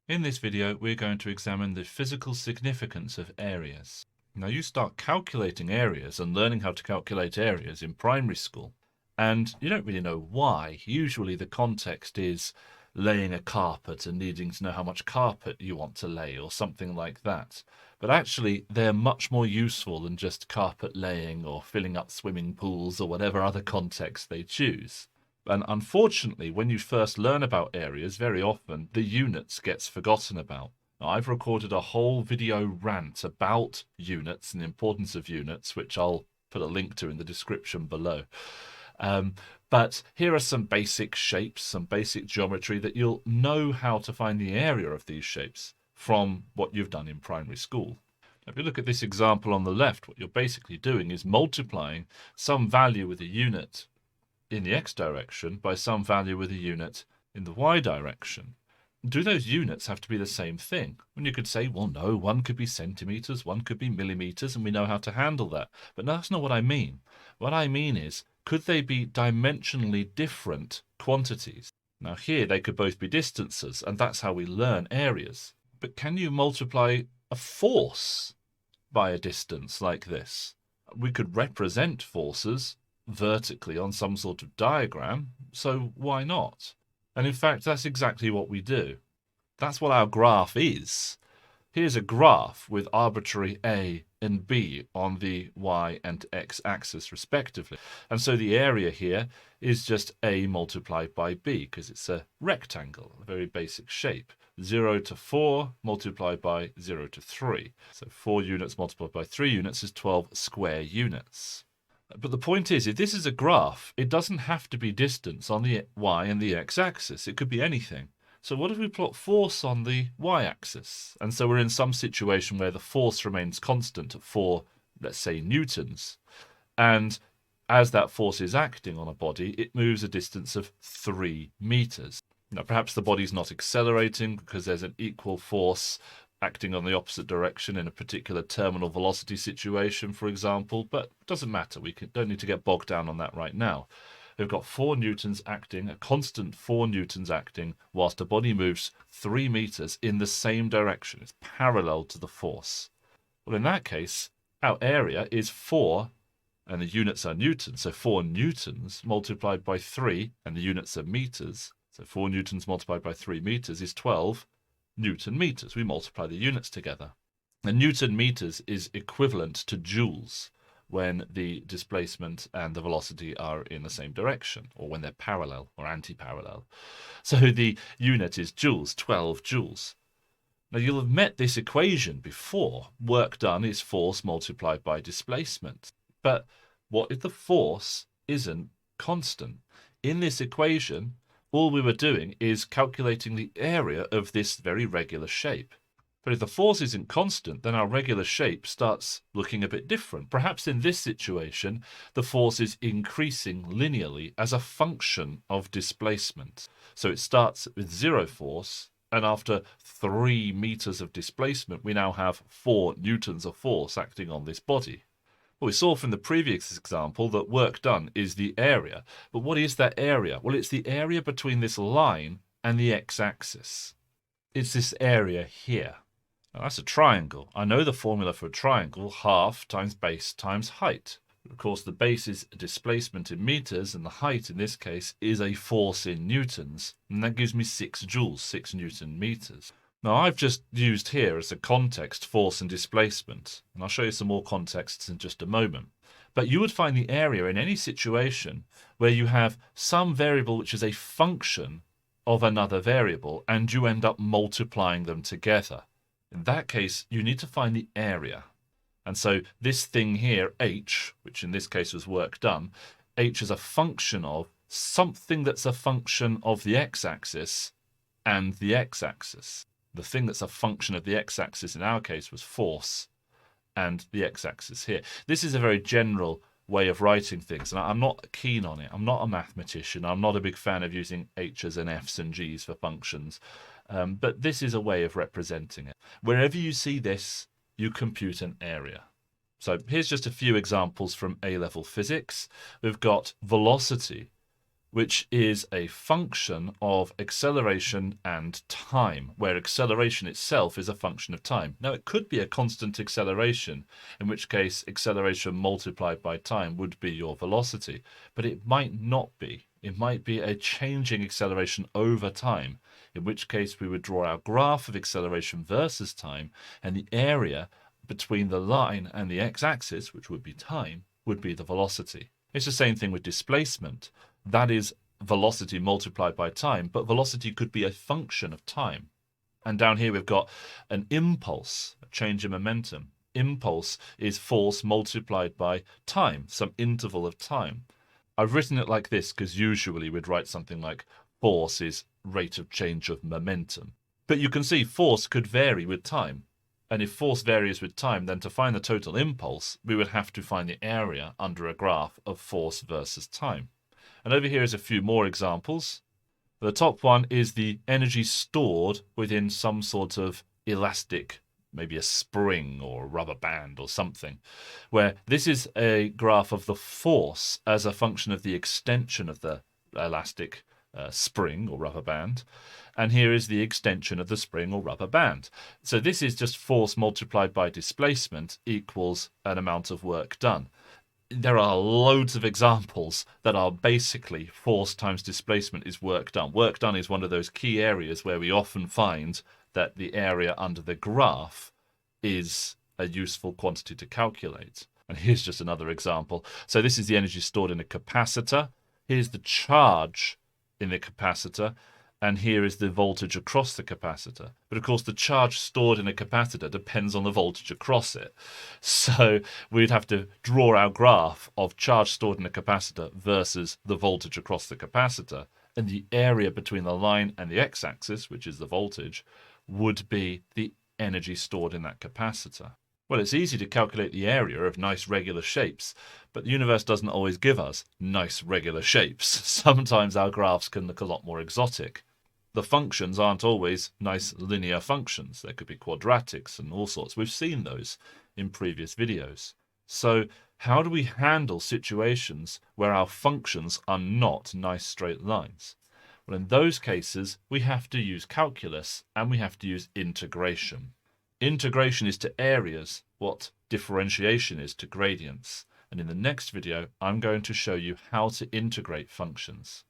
In this video, we're going to examine the physical significance of areas. Now, you start calculating areas and learning how to calculate areas in primary school, and you don't really know why. Usually the context is laying a carpet and needing to know how much carpet you want to lay or something like that. But actually, they're much more useful than just carpet laying or filling up swimming pools or whatever other context they choose. And unfortunately, when you first learn about areas, very often the units gets forgotten about. Now, I've recorded a whole video rant about units and the importance of units, which I'll put a link to in the description below. But here are some basic shapes, some basic geometry that you'll know how to find the area of these shapes from what you've done in primary school. If you look at this example on the left, what you're basically doing is multiplying some value with a unit in the x direction by some value with a unit in the y direction. Do those units have to be the same thing? And you could say, well, no, one could be centimeters, one could be millimeters, and we know how to handle that. But that's not what I mean. What I mean is, could they be dimensionally different quantities? Now here they could both be distances, and that's how we learn areas. But can you multiply a force by a distance like this? We could represent forces vertically on some sort of diagram, so why not? And in fact, that's exactly what we do. That's what our graph is. Here's a graph with arbitrary A and B on the y and x axis respectively. And so the area here is just A multiplied by B, because it's a rectangle, a very basic shape. 0 to 4 multiplied by 0 to 3. So 4 units multiplied by 3 units is 12 square units. But the point is, if this is a graph, it doesn't have to be distance on the y and the x-axis. It could be anything. So what if we plot force on the y-axis? And so we're in some situation where the force remains constant at 4, let's say, newtons. And as that force is acting on a body, it moves a distance of 3 meters. Now, perhaps the body's not accelerating because there's an equal force acting on the opposite direction in a particular terminal velocity situation, for example, but it doesn't matter. We don't need to get bogged down on that right now. We've got 4 newtons acting, a constant 4 newtons acting, whilst a body moves 3 meters in the same direction. It's parallel to the force. Well, in that case, our area is 4, and the units are newtons, so 4 newtons multiplied by 3, and the units are meters. So 4 newtons multiplied by 3 meters is 12 Newton meters. We multiply the units together. And Newton meters is equivalent to joules when the displacement and the velocity are in the same direction, or when they're parallel or anti-parallel. So the unit is joules, 12 joules. Now you'll have met this equation before. Work done is force multiplied by displacement. But what if the force isn't constant? In this equation, all we were doing is calculating the area of this very regular shape. But if the force isn't constant, then our regular shape starts looking a bit different. Perhaps in this situation, the force is increasing linearly as a function of displacement. So it starts with 0 force, and after 3 meters of displacement, we now have 4 newtons of force acting on this body. Well, we saw from the previous example that work done is the area. But what is that area? Well, it's the area between this line and the x-axis. It's this area here. Now, that's a triangle. I know the formula for a triangle, half times base times height. Of course, the base is displacement in meters, and the height in this case is a force in newtons. And that gives me 6 joules, 6 newton meters. Now, I've just used here as a context force and displacement, and I'll show you some more contexts in just a moment. But you would find the area in any situation where you have some variable which is a function of another variable, and you end up multiplying them together. In that case, you need to find the area. And so this thing here, h, which in this case was work done, h is a function of something that's a function of the x-axis and the x-axis. The thing that's a function of the x-axis in our case was force, and the x-axis here. This is a very general way of writing things, and I'm not keen on it. I'm not a mathematician. I'm not a big fan of using h's and f's and g's for functions, but this is a way of representing it. Wherever you see this, you compute an area. So here's just a few examples from A-level physics. We've got velocity. which is a function of acceleration and time, where acceleration itself is a function of time. Now, it could be a constant acceleration, in which case acceleration multiplied by time would be your velocity, but it might not be. It might be a changing acceleration over time, in which case we would draw our graph of acceleration versus time, and the area between the line and the x-axis, which would be time, would be the velocity. It's the same thing with displacement. That is velocity multiplied by time, but velocity could be a function of time. And down here we've got an impulse, a change in momentum. Impulse is force multiplied by time, some interval of time. I've written it like this because usually we'd write something like force is rate of change of momentum. But you can see force could vary with time. And if force varies with time, then to find the total impulse, we would have to find the area under a graph of force versus time. And over here is a few more examples. The top one is the energy stored within some sort of elastic, maybe a spring or a rubber band or something, where this is a graph of the force as a function of the extension of the elastic spring or rubber band. And here is the extension of the spring or rubber band. So this is just force multiplied by displacement equals an amount of work done. There are loads of examples that are basically force times displacement is work done. Work done is one of those key areas where we often find that the area under the graph is a useful quantity to calculate. And here's just another example. So this is the energy stored in a capacitor. Here's the charge in the capacitor. And here is the voltage across the capacitor. But of course, the charge stored in a capacitor depends on the voltage across it. So we'd have to draw our graph of charge stored in a capacitor versus the voltage across the capacitor. And the area between the line and the x-axis, which is the voltage, would be the energy stored in that capacitor. Well, it's easy to calculate the area of nice regular shapes, but the universe doesn't always give us nice regular shapes. Sometimes our graphs can look a lot more exotic. The functions aren't always nice linear functions. There could be quadratics and all sorts. We've seen those in previous videos. So how do we handle situations where our functions are not nice straight lines? Well, in those cases, we have to use calculus and we have to use integration. Integration is to areas what differentiation is to gradients. And in the next video, I'm going to show you how to integrate functions.